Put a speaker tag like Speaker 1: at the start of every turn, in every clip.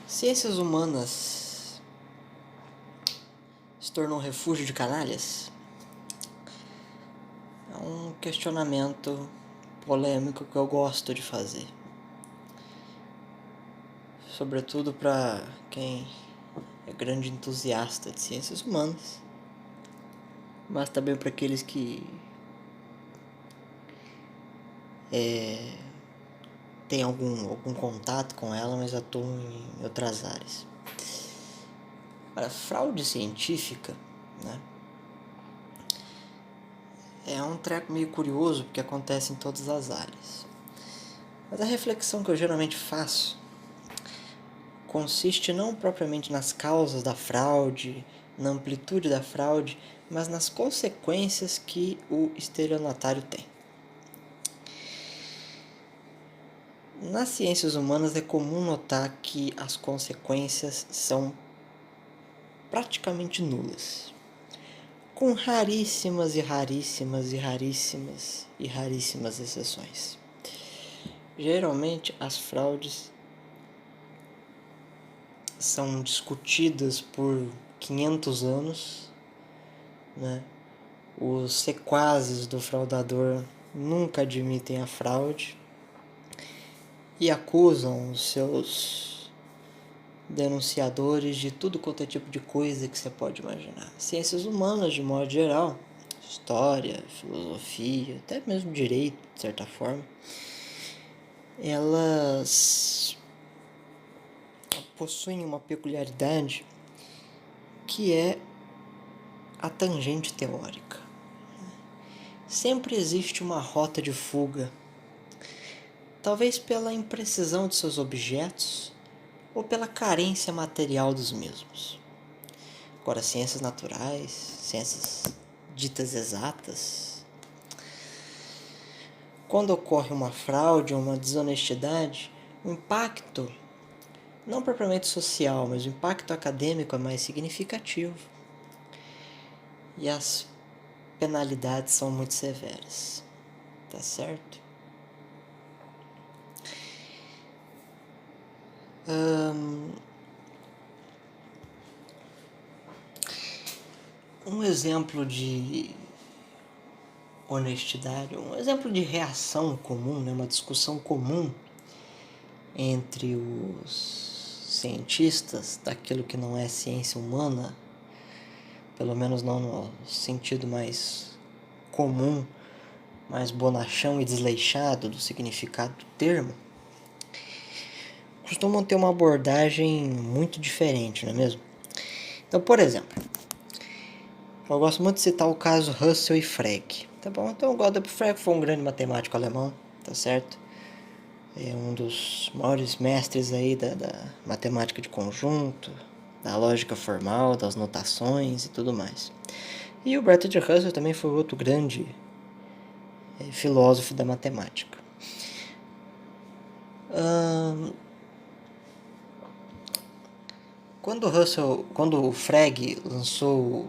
Speaker 1: Ciências humanas se tornou um refúgio de canalhas? É um questionamento polêmico que eu gosto de fazer. Sobretudo para quem é grande entusiasta de ciências humanas, mas também para aqueles que têm algum contato com ela, mas atuam em outras áreas. Para fraude científica, né? É um treco meio curioso porque acontece em todas as áreas. Mas a reflexão que eu geralmente faço consiste não propriamente nas causas da fraude, na amplitude da fraude, mas nas consequências que o estelionatário tem. Nas ciências humanas é comum notar que as consequências são praticamente nulas, com raríssimas exceções. Geralmente as fraudes são discutidas por 500 anos, né? Os sequazes do fraudador nunca admitem a fraude e acusam os seus denunciadores de tudo quanto é tipo de coisa que você pode imaginar. Ciências humanas, de modo geral, história, filosofia, até mesmo direito, de certa forma, elas possuem uma peculiaridade que é a tangente teórica. Sempre existe uma rota de fuga, talvez pela imprecisão de seus objetos ou pela carência material dos mesmos. Agora, ciências naturais, ciências ditas exatas, quando ocorre uma fraude ou uma desonestidade, o impacto, não propriamente social, mas o impacto acadêmico é mais significativo. E as penalidades são muito severas, tá certo? Um exemplo de honestidade, um exemplo de reação comum, né? Uma discussão comum entre os cientistas daquilo que não é ciência humana, pelo menos não no sentido mais comum, mais bonachão e desleixado do significado do termo, costumam ter uma abordagem muito diferente, não é mesmo? Então, por exemplo, eu gosto muito de citar o caso Russell e Frege, tá bom? Então, o Gottlob Frege foi um grande matemático alemão, tá certo? É um dos maiores mestres aí da matemática de conjunto, da lógica formal, das notações e tudo mais. E o Bertrand Russell também foi outro grande filósofo da matemática. Quando o Frege lançou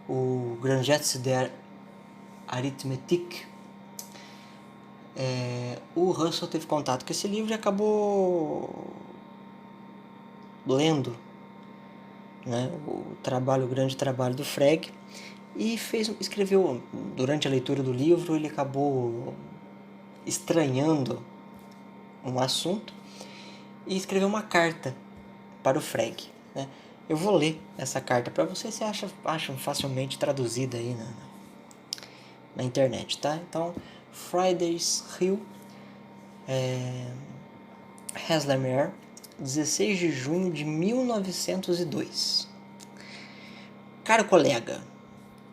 Speaker 1: o Grand Gesetz der Arithmetik, o Russell teve contato com esse livro e acabou lendo, né, o grande trabalho do Frege, e escreveu, durante a leitura do livro, ele acabou estranhando um assunto e escreveu uma carta para o Frege, né? Eu vou ler essa carta para vocês, se acham facilmente traduzida aí na internet, tá? Então, Friedrich Haslemer, 16 de junho de 1902. Caro colega,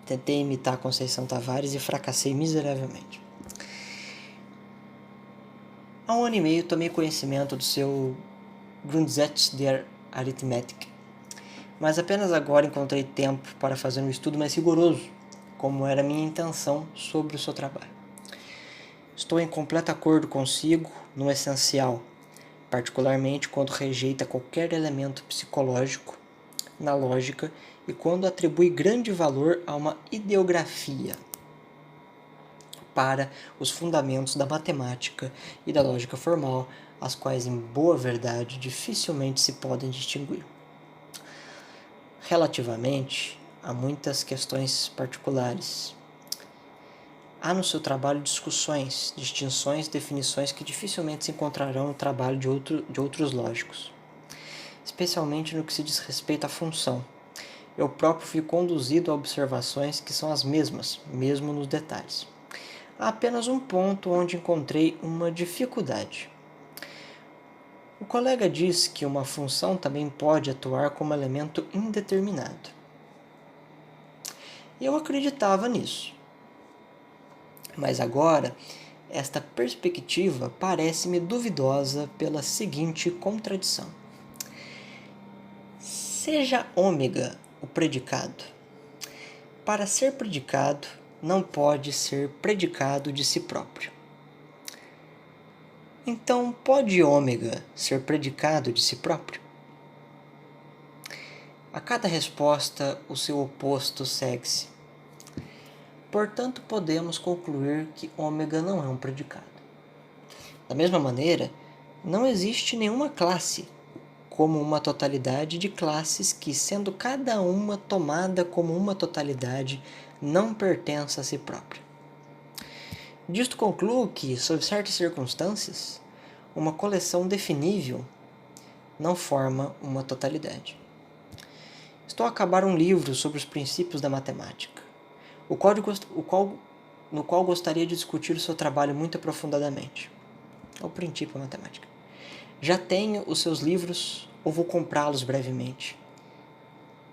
Speaker 1: tentei imitar a Conceição Tavares e fracassei miseravelmente. Há 1 ano e meio tomei conhecimento do seu Grundsatz der Arithmetik, mas apenas agora encontrei tempo para fazer um estudo mais rigoroso, como era minha intenção sobre o seu trabalho. Estou em completo acordo consigo no essencial, particularmente quando rejeita qualquer elemento psicológico na lógica e quando atribui grande valor a uma ideografia. para os fundamentos da matemática e da lógica formal, as quais, em boa verdade, dificilmente se podem distinguir. Relativamente a muitas questões particulares, há no seu trabalho discussões, distinções, definições que dificilmente se encontrarão no trabalho de outros lógicos, especialmente no que se diz respeito à função. Eu próprio fui conduzido a observações que são as mesmas, mesmo nos detalhes. Há apenas um ponto onde encontrei uma dificuldade. O colega diz que uma função também pode atuar como elemento indeterminado. Eu acreditava nisso. Mas agora, esta perspectiva parece-me duvidosa pela seguinte contradição. Seja ômega o predicado. Para ser predicado, não pode ser predicado de si próprio. Então, pode ômega ser predicado de si próprio? A cada resposta, o seu oposto segue-se. Portanto, podemos concluir que ômega não é um predicado. Da mesma maneira, não existe nenhuma classe como uma totalidade de classes que, sendo cada uma tomada como uma totalidade, não pertence a si própria. Disto concluo que, sob certas circunstâncias, uma coleção definível não forma uma totalidade. Estou a acabar um livro sobre os princípios da matemática, no qual gostaria de discutir o seu trabalho muito aprofundadamente. É o princípio da matemática. Já tenho os seus livros ou vou comprá-los brevemente.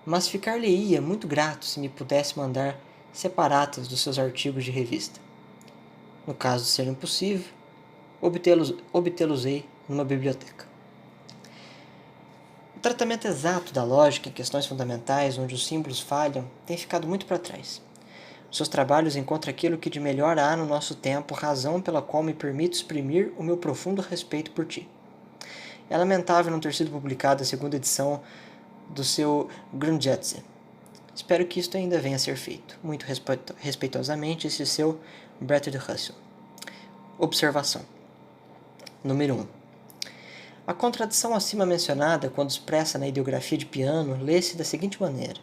Speaker 1: Mas ficar-lhe-ia muito grato se me pudesse mandar separatas dos seus artigos de revista. No caso de ser impossível, obtê-los-ei numa biblioteca. O tratamento exato da lógica em questões fundamentais, onde os símbolos falham, tem ficado muito para trás. Nos seus trabalhos encontro aquilo que de melhor há no nosso tempo, razão pela qual me permito exprimir o meu profundo respeito por ti. É lamentável não ter sido publicada a segunda edição do seu Grundgesetze. Espero que isto ainda venha a ser feito. Muito respeitosamente, esse seu Bertrand Russell. Observação. Número 1. A contradição acima mencionada, quando expressa na ideografia de piano, lê-se da seguinte maneira.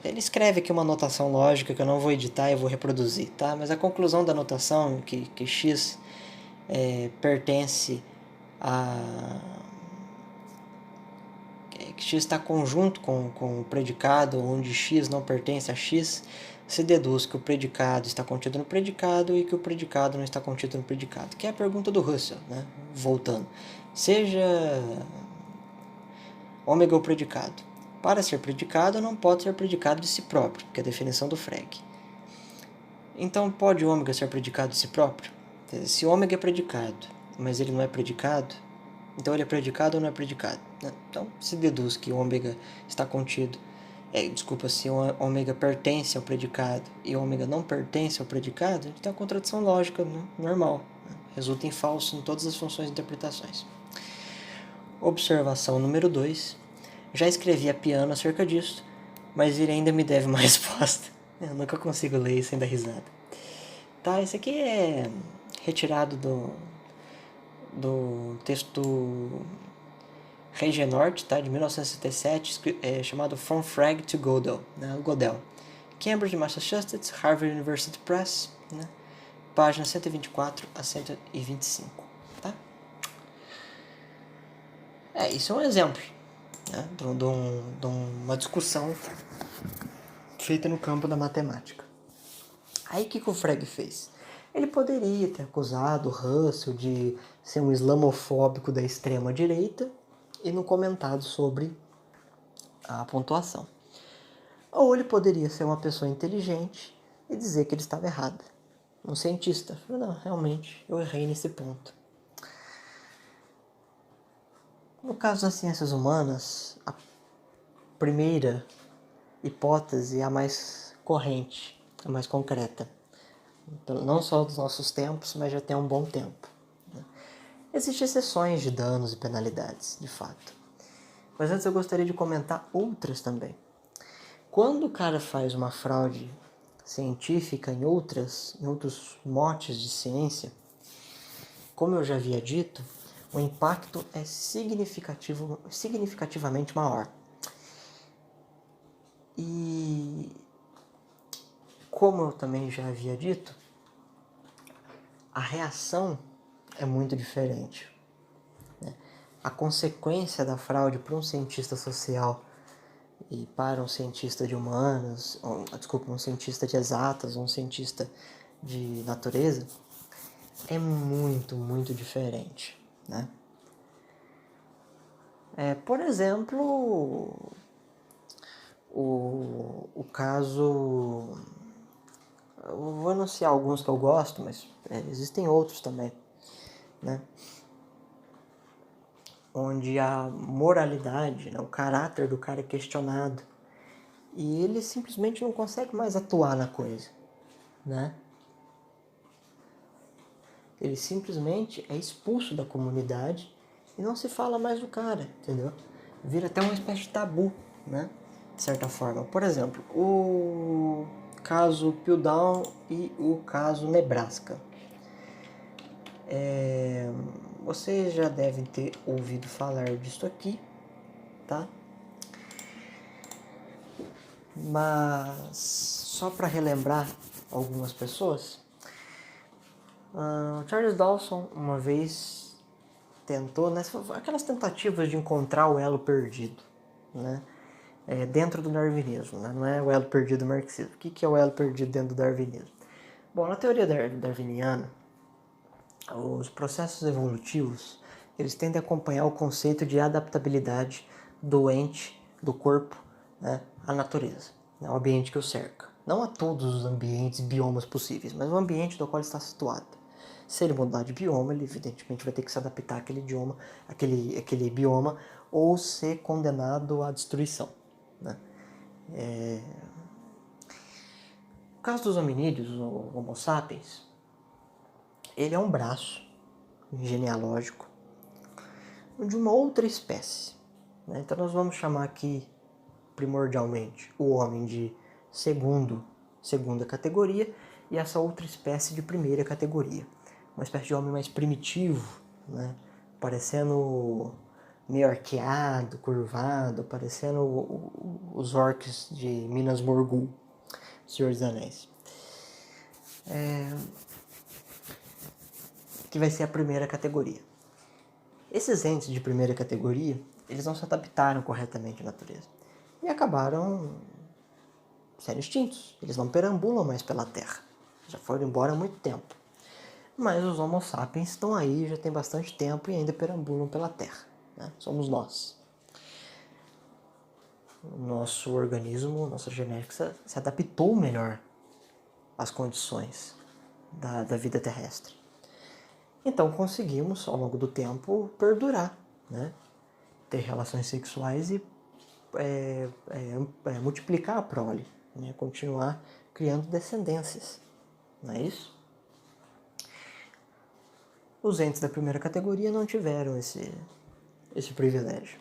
Speaker 1: Ele escreve aqui uma notação lógica que eu não vou editar e vou reproduzir, tá? Mas a conclusão da notação, que x pertence a... que x está conjunto com o predicado, onde x não pertence a x, se deduz que o predicado está contido no predicado e que o predicado não está contido no predicado, que é a pergunta do Russell, né? Voltando. Seja ômega o predicado. Para ser predicado, não pode ser predicado de si próprio, que é a definição do Frege. Então, pode ômega ser predicado de si próprio? Se ômega é predicado, mas ele não é predicado, então ele é predicado ou não é predicado? Então, se deduz que ômega está contido. Se ômega pertence ao predicado e ômega não pertence ao predicado, a gente tem uma contradição lógica, né? Normal. Resulta em falso em todas as funções de interpretações. Observação número 2. Já escrevi a piano acerca disso, mas ele ainda me deve uma resposta. Eu nunca consigo ler isso sem dar risada. Tá, esse aqui é retirado do texto Regenort, tá, de 1967, chamado From Frege to Gödel, né, Gödel. Cambridge, Massachusetts, Harvard University Press, né, páginas 124 a 125. Tá? Isso é um exemplo, né, de uma discussão feita no campo da matemática. Aí o que o Frege fez? Ele poderia ter acusado o Russell de ser um islamofóbico da extrema direita e não comentado sobre a pontuação. Ou ele poderia ser uma pessoa inteligente e dizer que ele estava errado. Um cientista. Não, realmente, eu errei nesse ponto. No caso das ciências humanas, a primeira hipótese é a mais corrente, a mais concreta. Então, não só dos nossos tempos, mas já tem um bom tempo. Existem exceções de danos e penalidades, de fato. Mas antes eu gostaria de comentar outras também. Quando o cara faz uma fraude científica, em outros motes de ciência, como eu já havia dito, o impacto é significativamente maior. E como eu também já havia dito, a reação é muito diferente. A consequência da fraude para um cientista social e para um cientista de humanas, um cientista de exatas, um cientista de natureza, é muito, muito diferente, né? Por exemplo, o caso... Eu vou anunciar alguns que eu gosto, mas existem outros também, né? Onde a moralidade, né, o caráter do cara é questionado e ele simplesmente não consegue mais atuar na coisa, né? Ele simplesmente é expulso da comunidade e não se fala mais do cara, entendeu? Vira até uma espécie de tabu, né? De certa forma. Por exemplo, o caso Piltdown e o caso Nebraska. Vocês já devem ter ouvido falar disso aqui, tá? Mas só para relembrar algumas pessoas, Charles Dawson uma vez tentou, aquelas tentativas de encontrar o elo perdido, né? Dentro do darwinismo, né? Não é o elo perdido do marxismo. O que é o elo perdido dentro do darwinismo? Bom, na teoria darwiniana, os processos evolutivos eles tendem a acompanhar o conceito de adaptabilidade do ente, do corpo, né, à natureza, né, ao ambiente que o cerca. Não a todos os ambientes, biomas possíveis, mas o ambiente do qual ele está situado. Se ele mudar de bioma, ele evidentemente vai ter que se adaptar àquele bioma ou ser condenado à destruição, né? No caso dos hominídeos, o Homo sapiens, ele é um braço genealógico de uma outra espécie, né? Então nós vamos chamar aqui primordialmente o homem de segunda categoria e essa outra espécie de primeira categoria, uma espécie de homem mais primitivo, né? Parecendo meio arqueado, curvado, parecendo os orcs de Minas Morgul, Senhor dos Anéis. Que vai ser a primeira categoria. Esses entes de primeira categoria, eles não se adaptaram corretamente à natureza e acabaram sendo extintos. Eles não perambulam mais pela Terra, já foram embora há muito tempo. Mas os Homo sapiens estão aí já tem bastante tempo e ainda perambulam pela Terra, né? Somos nós. O nosso organismo, nossa genética se adaptou melhor às condições da vida terrestre. Então conseguimos, ao longo do tempo, perdurar, né? Ter relações sexuais e multiplicar a prole, né? Continuar criando descendências, não é isso? Os entes da primeira categoria não tiveram esse privilégio.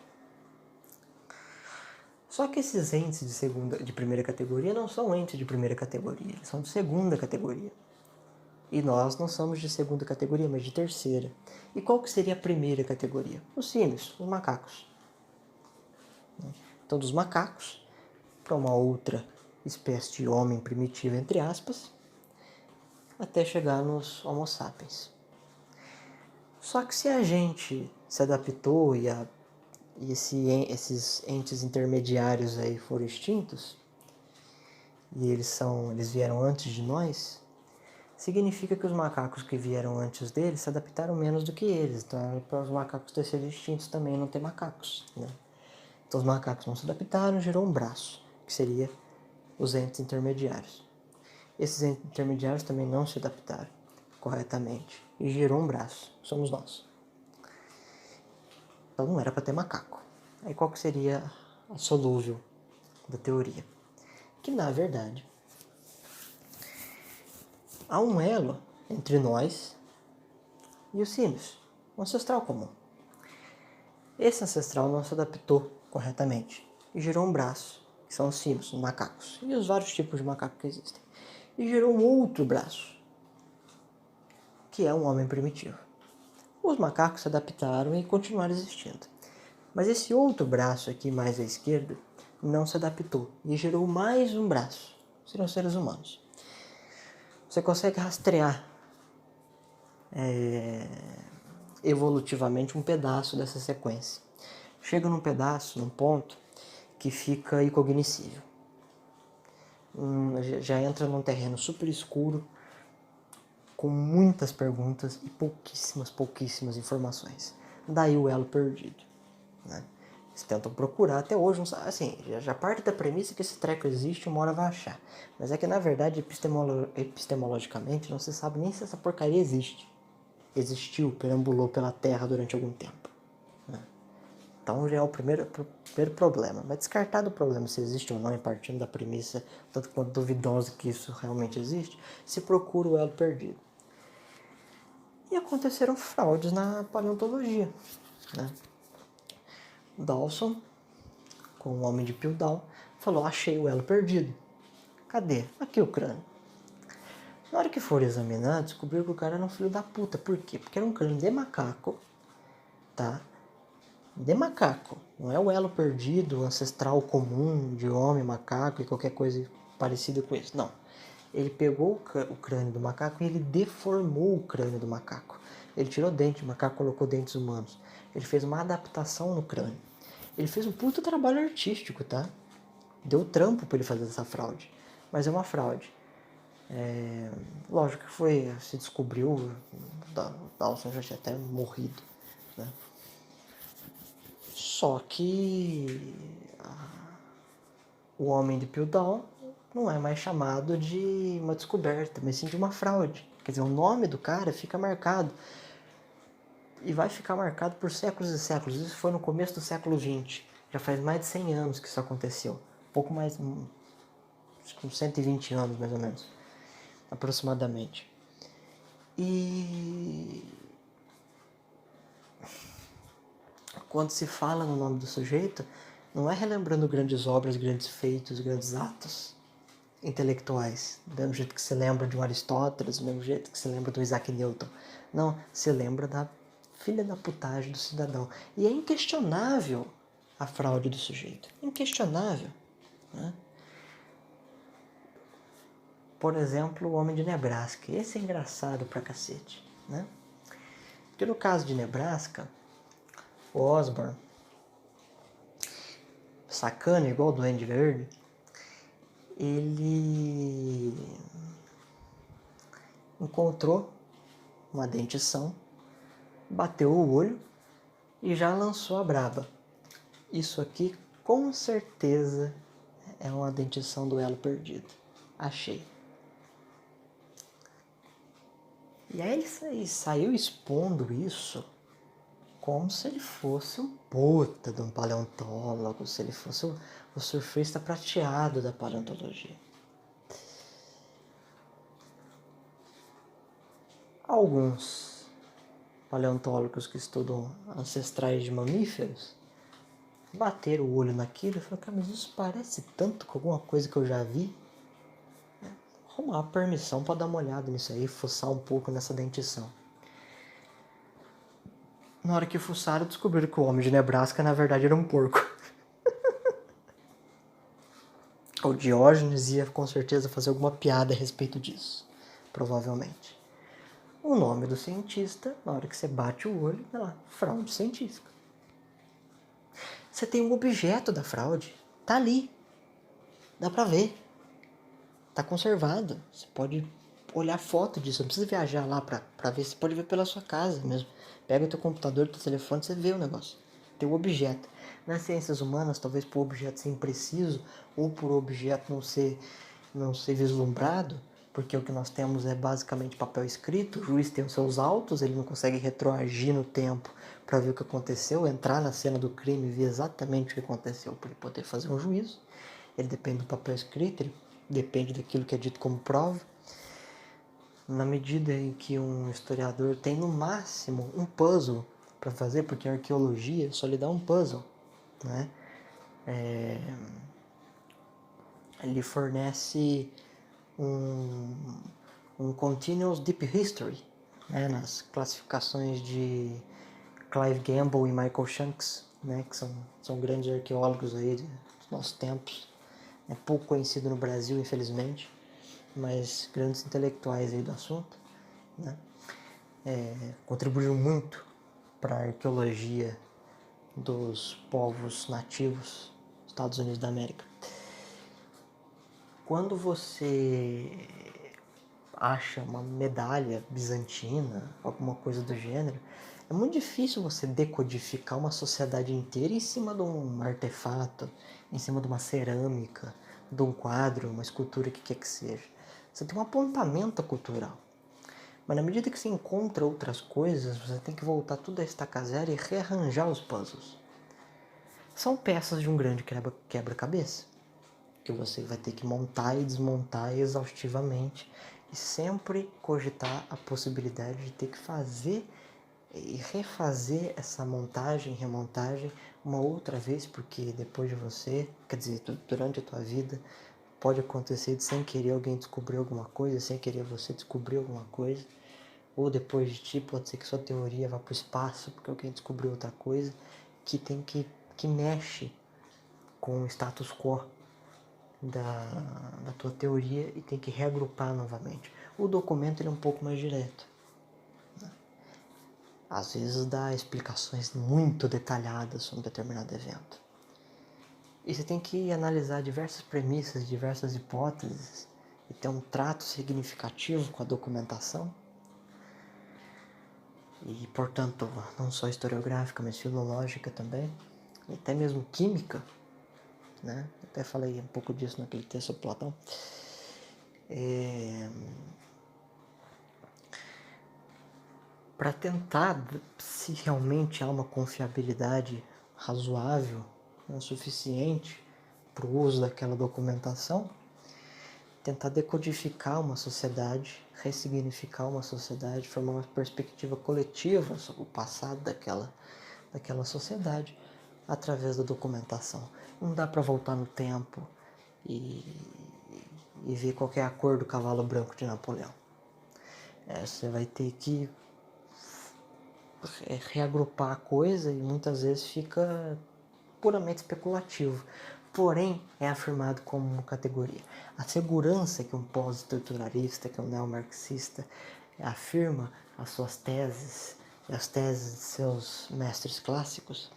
Speaker 1: Só que esses entes de primeira categoria não são entes de primeira categoria, eles são de segunda categoria. E nós não somos de segunda categoria, mas de terceira. E qual que seria a primeira categoria? Os símios, os macacos. Então, dos macacos para uma outra espécie de homem primitivo, entre aspas, até chegar nos Homo sapiens. Só que se a gente se adaptou e esses entes intermediários aí foram extintos, e eles vieram antes de nós, significa que os macacos que vieram antes deles se adaptaram menos do que eles. Então, para os macacos terem sido extintos também não ter macacos, né? Então, os macacos não se adaptaram, gerou um braço, que seria os entes intermediários. Esses entes intermediários também não se adaptaram corretamente e gerou um braço, somos nós. Então, não era para ter macaco. Aí, qual que seria a solúvel da teoria? Que, na verdade, há um elo entre nós e os símios, um ancestral comum. Esse ancestral não se adaptou corretamente e gerou um braço, que são os símios, os macacos, e os vários tipos de macaco que existem. e gerou um outro braço, que é um homem primitivo. Os macacos se adaptaram e continuaram existindo. Mas esse outro braço aqui, mais à esquerda, não se adaptou e gerou mais um braço. Seriam seres humanos. Você consegue rastrear evolutivamente um pedaço dessa sequência. Chega num pedaço, num ponto, que fica incognoscível. Já entra num terreno super escuro, com muitas perguntas e pouquíssimas informações. Daí o elo perdido. Né? Eles tentam procurar até hoje, não sabe, assim, já parte da premissa que esse treco existe, uma hora vai achar. Mas é que na verdade, epistemologicamente, não se sabe nem se essa porcaria existe. Existiu, perambulou pela Terra durante algum tempo. Né? Então já é o primeiro problema. Mas descartado o problema se existe ou não, e partindo da premissa, tanto quanto duvidosa que isso realmente existe, se procura o elo perdido. E aconteceram fraudes na paleontologia. Né? Dawson, com o homem de Piltdown, falou: achei o elo perdido. Cadê? Aqui o crânio. Na hora que foram examinar, descobriram que o cara era um filho da puta. Por quê? Porque era um crânio de macaco, tá? De macaco. Não é o elo perdido, ancestral comum de homem, macaco e qualquer coisa parecida com isso. Não. Ele pegou o crânio do macaco e ele deformou o crânio do macaco. Ele tirou dente do macaco, colocou dentes humanos. Ele fez uma adaptação no crânio. Ele fez um puto trabalho artístico, tá? Deu trampo pra ele fazer essa fraude. Mas é uma fraude. Lógico que se descobriu, o Dawson já tinha até morrido, né? Só que o homem de Piltdown não é mais chamado de uma descoberta, mas sim de uma fraude. Quer dizer, o nome do cara fica marcado. E vai ficar marcado por séculos e séculos. Isso foi no começo do século XX. Já faz mais de 100 anos que isso aconteceu. Pouco mais, uns 120 anos mais ou menos, aproximadamente. E quando se fala no nome do sujeito, não é relembrando grandes obras, grandes feitos, grandes atos intelectuais, do mesmo jeito que se lembra de um Aristóteles, do mesmo jeito que se lembra do Isaac Newton. Não, se lembra da filha da putagem do cidadão. E é inquestionável a fraude do sujeito. Inquestionável. Né? Por exemplo, o homem de Nebraska. Esse é engraçado pra cacete. Né? Porque no caso de Nebraska, o Osborne, sacana, igual o Duende Verde, ele encontrou uma dentição, bateu o olho e já lançou a braba. Isso aqui com certeza é uma dentição do elo perdido. Achei. E aí ele saiu expondo isso como se ele fosse um puta de um paleontólogo, se ele fosse o surfista prateado da paleontologia. Alguns paleontólogos que estudam ancestrais de mamíferos bateram o olho naquilo e falaram: cara, mas isso parece tanto com alguma coisa que eu já vi. Arrumar a permissão para dar uma olhada nisso aí, fuçar um pouco nessa dentição. Na hora que fuçaram, descobriram que o homem de Nebraska na verdade era um porco. O Diógenes ia com certeza fazer alguma piada a respeito disso. Provavelmente. O nome do cientista, na hora que você bate o olho, é lá, fraude científica. Você tem um objeto da fraude, tá ali. Dá pra ver. Tá conservado. Você pode olhar foto disso, não precisa viajar lá pra ver, você pode ver pela sua casa mesmo. Pega o teu computador, teu telefone, você vê o negócio. Tem um objeto. Nas ciências humanas, talvez por objeto ser impreciso, ou por objeto não ser vislumbrado, porque o que nós temos é basicamente papel escrito, o juiz tem os seus autos, ele não consegue retroagir no tempo para ver o que aconteceu, entrar na cena do crime e ver exatamente o que aconteceu para ele poder fazer um juízo. Ele depende do papel escrito, ele depende daquilo que é dito como prova. Na medida em que um historiador tem no máximo um puzzle para fazer, porque a arqueologia só lhe dá um puzzle, né? Ele fornece um Continuous Deep History, né, nas classificações de Clive Gamble e Michael Shanks, né, que são grandes arqueólogos aí dos nossos tempos. É pouco conhecido no Brasil, infelizmente, mas grandes intelectuais aí do assunto, né, contribuíram muito para a arqueologia dos povos nativos dos Estados Unidos da América. Quando você acha uma medalha bizantina, alguma coisa do gênero, é muito difícil você decodificar uma sociedade inteira em cima de um artefato, em cima de uma cerâmica, de um quadro, uma escultura, o que quer que seja. Você tem um apontamento cultural. Mas na medida que você encontra outras coisas, você tem que voltar tudo a estaca zero e rearranjar os puzzles. São peças de um grande quebra-cabeça, que você vai ter que montar e desmontar exaustivamente e sempre cogitar a possibilidade de ter que fazer e refazer essa montagem, remontagem uma outra vez, porque depois de você, quer dizer, durante a tua vida, pode acontecer de sem querer alguém descobrir alguma coisa, sem querer você descobrir alguma coisa, ou depois de ti pode ser que sua teoria vá para o espaço porque alguém descobriu outra coisa que mexe com o status quo da tua teoria e tem que reagrupar novamente. O documento ele é um pouco mais direto. Às vezes dá explicações muito detalhadas sobre um determinado evento. E você tem que analisar diversas premissas, diversas hipóteses e ter um trato significativo com a documentação. E, portanto, não só historiográfica, mas filológica também. E até mesmo química, né? Até falei um pouco disso naquele texto do Platão. Para tentar, se realmente há uma confiabilidade razoável, né, suficiente para o uso daquela documentação, tentar decodificar uma sociedade, ressignificar uma sociedade, formar uma perspectiva coletiva sobre o passado daquela sociedade através da documentação. Não dá para voltar no tempo e ver qual é a cor do cavalo branco de Napoleão. Você vai ter que reagrupar a coisa e muitas vezes fica puramente especulativo. Porém, é afirmado como uma categoria. A segurança que um pós-estruturalista, que um neomarxista afirma as suas teses e as teses de seus mestres clássicos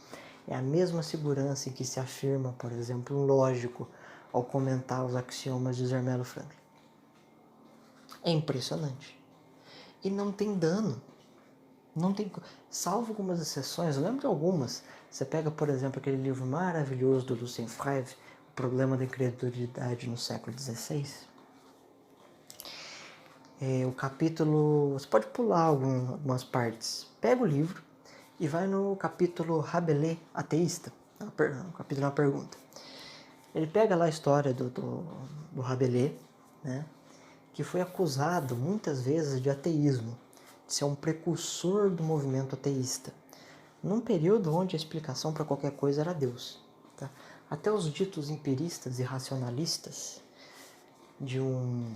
Speaker 1: é a mesma segurança em que se afirma, por exemplo, um lógico ao comentar os axiomas de Zermelo Franklin. É impressionante. E não tem dano. Não tem, salvo algumas exceções, eu lembro de algumas. Você pega, por exemplo, aquele livro maravilhoso do Lucien Febvre, O Problema da Incredulidade no Século XVI. O capítulo... Você pode pular algumas partes. Pega o livro e vai no capítulo Rabelais, ateísta. O capítulo é uma pergunta. Ele pega lá a história do Rabelais, né, que foi acusado muitas vezes de ateísmo, de ser um precursor do movimento ateísta, num período onde a explicação para qualquer coisa era Deus. Tá? Até os ditos empiristas e racionalistas de um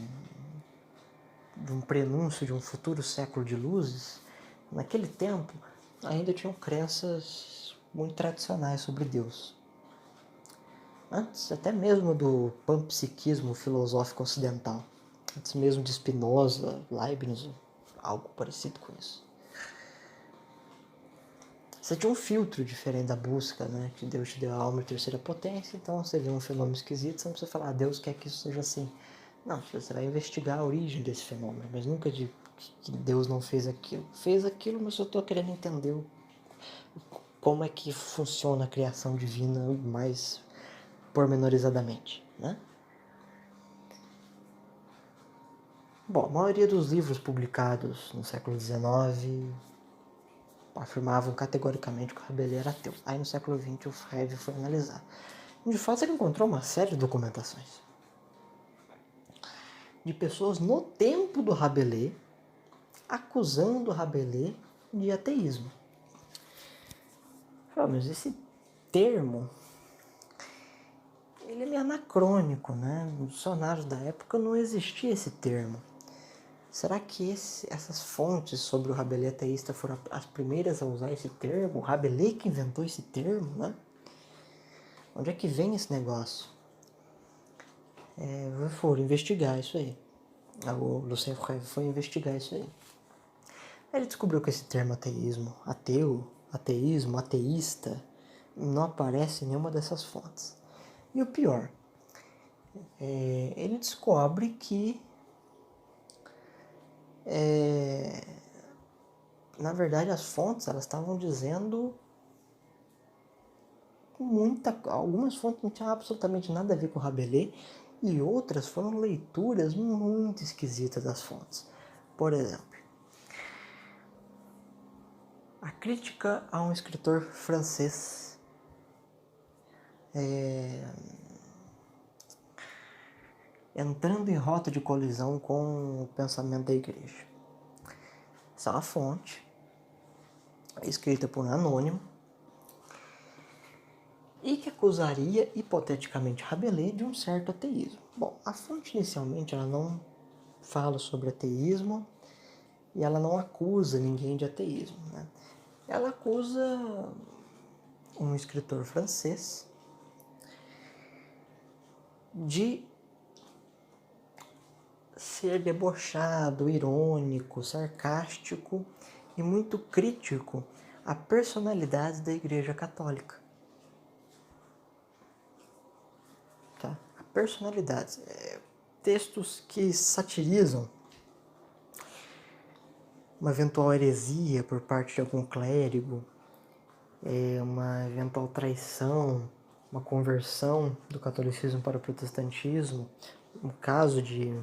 Speaker 1: prenúncio de um futuro século de luzes, naquele tempo ainda tinham crenças muito tradicionais sobre Deus. Antes até mesmo do panpsiquismo filosófico ocidental, antes mesmo de Spinoza, Leibniz, algo parecido com isso. Você tinha um filtro diferente da busca, né? Que Deus te deu a alma e terceira potência, então você vê um fenômeno esquisito, você não precisa falar, Deus quer que isso seja assim. Não, você vai investigar a origem desse fenômeno, mas nunca de que Deus não fez aquilo. Fez aquilo, mas eu estou querendo entender como é que funciona a criação divina mais pormenorizadamente, né? Bom, a maioria dos livros publicados no século XIX afirmavam categoricamente que o Rabelais era ateu. Aí no século XX o Febvre foi analisar. De fato ele encontrou uma série de documentações de pessoas no tempo do Rabelais acusando o Rabelais de ateísmo. Mas esse termo ele é meio anacrônico, né? Nos dicionários da época não existia esse termo. Será que essas fontes sobre o Rabelais ateísta foram as primeiras a usar esse termo? O Rabelais que inventou esse termo, né? Onde é que vem esse negócio? Foram investigar isso aí. O Lucien Febvre foi investigar isso aí. Ele descobriu que esse termo ateísmo, ateu, ateísmo, ateísta, não aparece em nenhuma dessas fontes. E o pior, ele descobre que, na verdade, as fontes elas estavam dizendo algumas fontes não tinham absolutamente nada a ver com o Rabelais e outras foram leituras muito esquisitas das fontes. Por exemplo, a crítica a um escritor francês entrando em rota de colisão com o pensamento da igreja. Essa é uma fonte escrita por um anônimo e que acusaria hipoteticamente Rabelais de um certo ateísmo. Bom, a fonte inicialmente ela não fala sobre ateísmo e ela não acusa ninguém de ateísmo, né? Ela acusa um escritor francês de ser debochado, irônico, sarcástico e muito crítico a personalidades da Igreja Católica. Tá? A personalidades. Textos que satirizam uma eventual heresia por parte de algum clérigo, uma eventual traição, uma conversão do catolicismo para o protestantismo, um caso de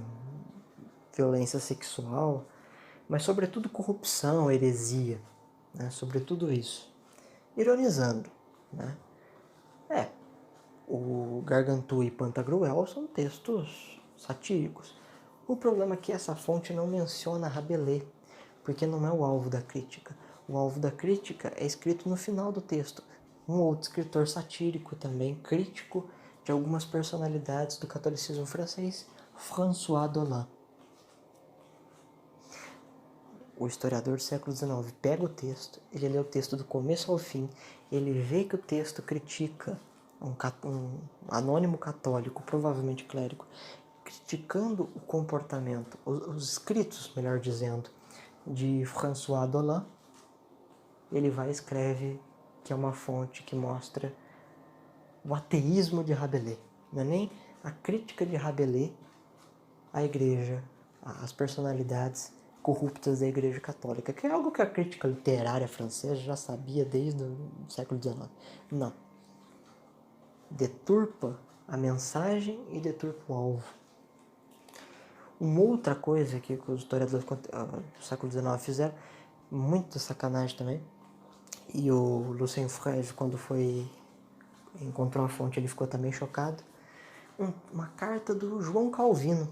Speaker 1: violência sexual, mas sobretudo corrupção, heresia, né? Sobretudo isso. Ironizando, né? O Gargantua e Pantagruel são textos satíricos. O problema é que essa fonte não menciona Rabelais, porque não é o alvo da crítica. O alvo da crítica é escrito no final do texto. Um outro escritor satírico também, crítico de algumas personalidades do catolicismo francês, François Dolan. O historiador do século XIX pega o texto, ele lê o texto do começo ao fim, ele vê que o texto critica um anônimo católico, provavelmente clérigo, criticando o comportamento, os escritos, melhor dizendo, de François Dolan. Ele vai e escreve que é uma fonte que mostra o ateísmo de Rabelais. Não é nem a crítica de Rabelais à igreja, às personalidades corruptas da Igreja Católica, que é algo que a crítica literária francesa já sabia desde o século XIX. Não. Deturpa a mensagem e deturpa o alvo. Uma outra coisa que os historiadores do século XIX fizeram, muito sacanagem também, e o Lucien Febvre, quando encontrou a fonte, ele ficou também chocado, uma carta do João Calvino.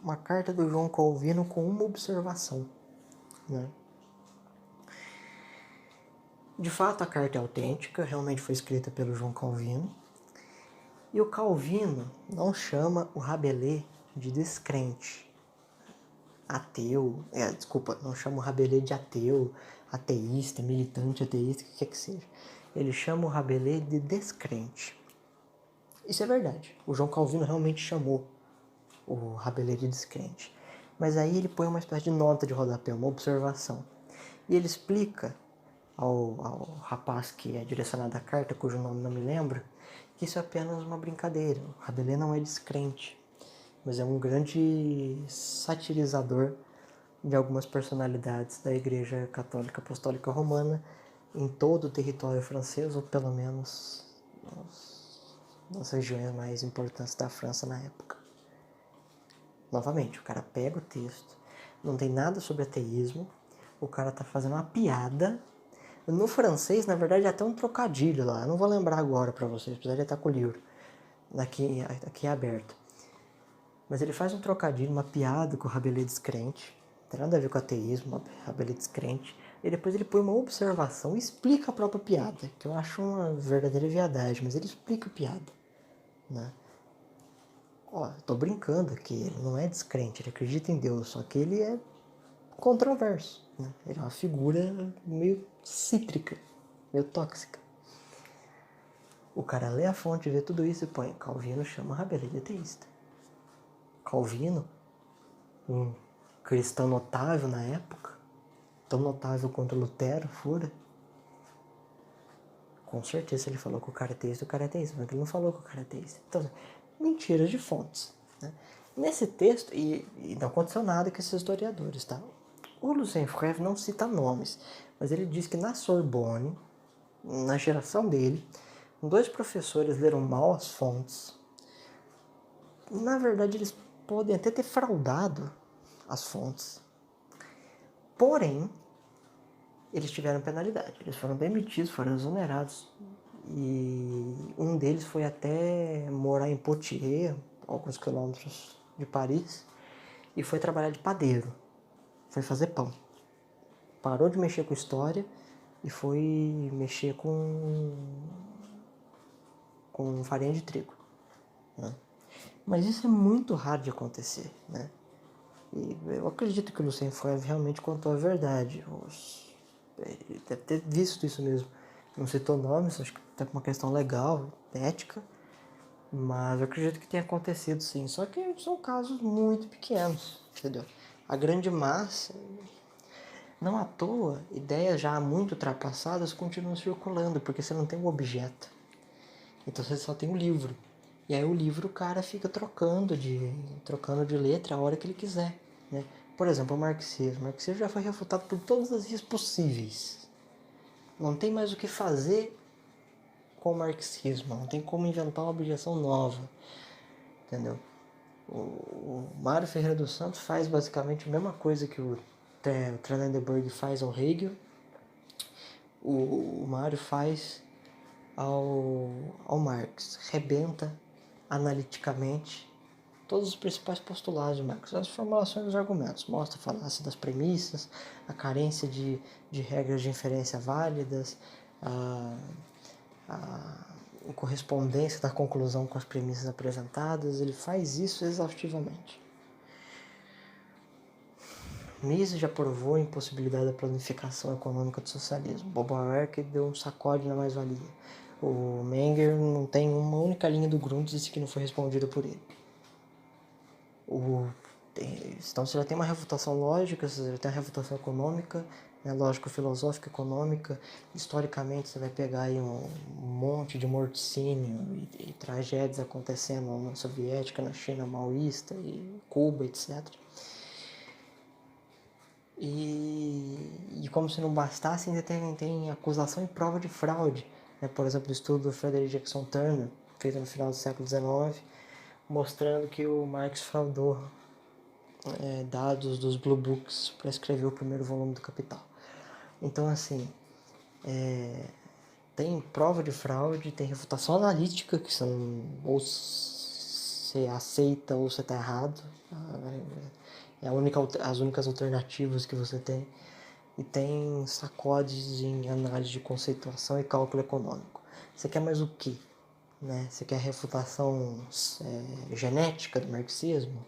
Speaker 1: Uma carta do João Calvino com uma observação, né? De fato, a carta é autêntica, realmente foi escrita pelo João Calvino. E o Calvino não chama o Rabelais de descrente, ateu, não chama o Rabelais de ateu, ateísta, militante ateísta, o que quer que seja. Ele chama o Rabelais de descrente. Isso é verdade. O João Calvino realmente chamou o Rabelais de descrente. Mas aí ele põe uma espécie de nota de rodapé, uma observação. E ele explica ao rapaz que é direcionado à carta, cujo nome não me lembro, que isso é apenas uma brincadeira. O Rabelais não é descrente, mas é um grande satirizador de algumas personalidades da Igreja Católica Apostólica Romana em todo o território francês, ou pelo menos nas regiões mais importantes da França na época. Novamente, o cara pega o texto, não tem nada sobre ateísmo, o cara tá fazendo uma piada. No francês, na verdade, é até um trocadilho lá, eu não vou lembrar agora pra vocês, precisaria estar com o livro aqui aberto. Mas ele faz um trocadilho, uma piada com o Rabelais descrente, não tem nada a ver com ateísmo, Rabelais descrente, e depois ele põe uma observação e explica a própria piada, que eu acho uma verdadeira viadagem, mas ele explica a piada, né? Ó, eu tô brincando aqui, ele não é descrente, ele acredita em Deus, só que ele é controverso, né? Ele é uma figura meio cítrica, meio tóxica. O cara lê a fonte, vê tudo isso e põe: Calvino chama Rabelais de ateísta. Calvino, um cristão notável na época, tão notável quanto Lutero fora, com certeza ele falou que o cara é ateísta, mas ele não falou que o cara é ateísta. Então, mentiras de fontes, né? Nesse texto, e não aconteceu nada com esses historiadores, tá? O Lucien Febvre não cita nomes, mas ele diz que na Sorbonne, na geração dele, 2 professores leram mal as fontes. Na verdade, eles podem até ter fraudado as fontes. Porém, eles tiveram penalidade. Eles foram demitidos, foram exonerados. E um deles foi até morar em Poitiers, alguns quilômetros de Paris, e foi trabalhar de padeiro. Foi fazer pão. Parou de mexer com história e foi mexer com farinha de trigo, né? Mas isso é muito raro de acontecer, né? E eu acredito que o Lucien Febvre realmente contou a verdade. Ele deve ter visto isso mesmo. Não citou nomes, acho que tá com uma questão legal, ética, mas eu acredito que tenha acontecido sim. Só que são casos muito pequenos, entendeu? A grande massa, não à toa, ideias já muito ultrapassadas continuam circulando, porque você não tem um objeto. Então você só tem um livro. E aí o livro o cara fica trocando de letra a hora que ele quiser, né? Por exemplo, o marxismo. O marxismo já foi refutado por todas as vias possíveis. Não tem mais o que fazer com o marxismo. Não tem como inventar uma objeção nova, entendeu? O Mário Ferreira dos Santos faz basicamente a mesma coisa que o Trelleborg faz ao Hegel. O Mário faz ao Marx. Rebenta analiticamente todos os principais postulados de Marx, as formulações dos argumentos, mostra a falácia das premissas, a carência de regras de inferência válidas, a incorrespondência da conclusão com as premissas apresentadas. Ele faz isso exaustivamente. Mises já provou a impossibilidade da planificação econômica do socialismo. Beauvoir que deu um sacode na mais-valia. O Menger não tem uma única linha do Grundrisse que não foi respondida por ele. Então você já tem uma refutação lógica, você já tem uma refutação econômica, né, lógico-filosófica, econômica. Historicamente você vai pegar aí um monte de morticínio e tragédias acontecendo na União Soviética, na China maoísta, e Cuba, etc. E como se não bastasse, ainda tem acusação e prova de fraude, né? Por exemplo, o estudo do Frederick Jackson Turner, feito no final do século XIX, mostrando que o Marx fraudou dados dos Blue Books para escrever o primeiro volume do Capital. Então, assim, tem prova de fraude, tem refutação analítica, que são ou você aceita ou você está errado. As únicas alternativas que você tem. E tem sacodes em análise de conceituação e cálculo econômico. Você quer mais o quê? Né? Você quer a refutação genética do marxismo?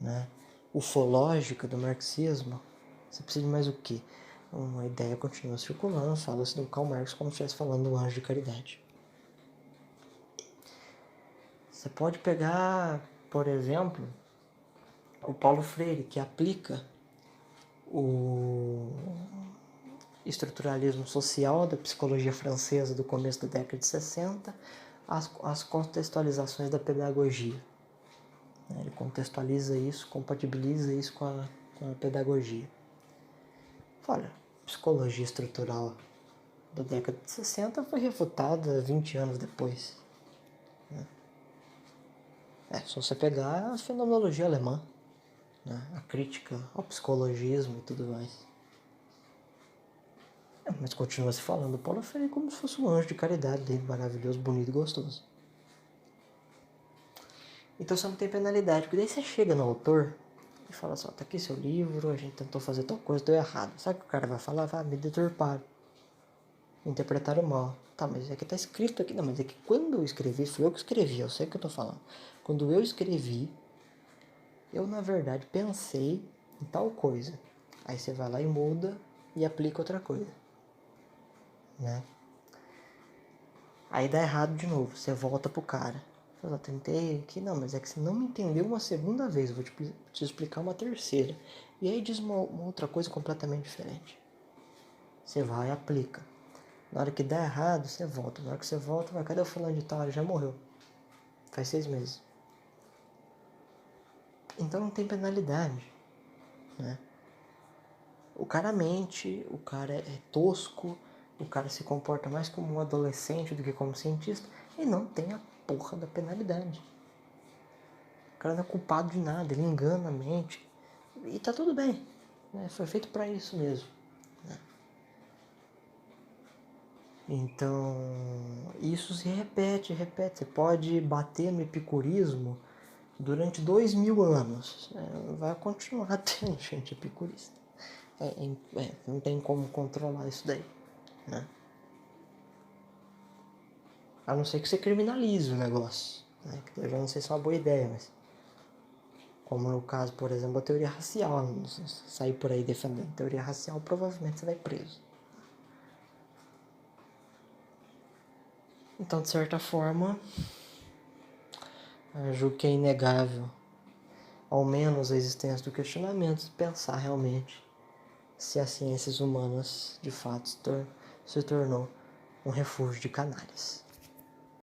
Speaker 1: Né? Ufológica do marxismo? Você precisa de mais o quê? Uma ideia continua circulando, fala-se do Karl Marx como se estivesse falando do anjo de caridade. Você pode pegar, por exemplo, o Paulo Freire, que aplica o estruturalismo social da psicologia francesa do começo da década de 60 às contextualizações da pedagogia. Ele contextualiza isso, compatibiliza isso com a pedagogia. Olha, psicologia estrutural da década de 60 foi refutada 20 anos depois. Se você pegar a fenomenologia alemã, né? A crítica ao psicologismo e tudo mais. Mas continua se falando do Paulo Freire como se fosse um anjo de caridade dele, maravilhoso, bonito e gostoso. Então você não tem penalidade, porque daí você chega no autor e fala assim, tá aqui seu livro, a gente tentou fazer tal coisa, deu errado. Sabe o que o cara vai falar? Me deturparam. interpretaram mal. Tá, mas é que tá escrito aqui. Não, mas é que quando eu escrevi, fui eu que escrevi, eu sei o que eu tô falando. Quando eu escrevi, eu na verdade pensei em tal coisa. Aí você vai lá e muda e aplica outra coisa, né? Aí dá errado de novo, você volta pro cara. Fala, tentei aqui, não, mas é que você não me entendeu uma segunda vez, eu vou te explicar uma terceira. E aí diz uma outra coisa completamente diferente. Você vai e aplica. Na hora que dá errado, você volta. Na hora que você volta, vai, cadê o fulano de tal? Ele já morreu. Faz 6 meses. Então não tem penalidade, né? O cara mente, o cara é tosco, o cara se comporta mais como um adolescente do que como cientista e não tem a porra da penalidade. O cara não é culpado de nada, ele engana a mente e tá tudo bem, né? Foi feito pra isso mesmo, né? Então, isso se repete, repete. Você pode bater no epicurismo durante 2000 anos, né? Vai continuar tendo gente epicurista. Não tem como controlar isso daí, né? A não ser que você criminalize o negócio, né? Que eu já não sei se é uma boa ideia, mas como no caso, por exemplo, da teoria racial, se sair por aí defendendo teoria racial, provavelmente você vai preso. Então, de certa forma, eu julgo que é inegável, ao menos a existência do questionamento, pensar realmente se as ciências humanas, de fato, se tornou um refúgio de canalhas.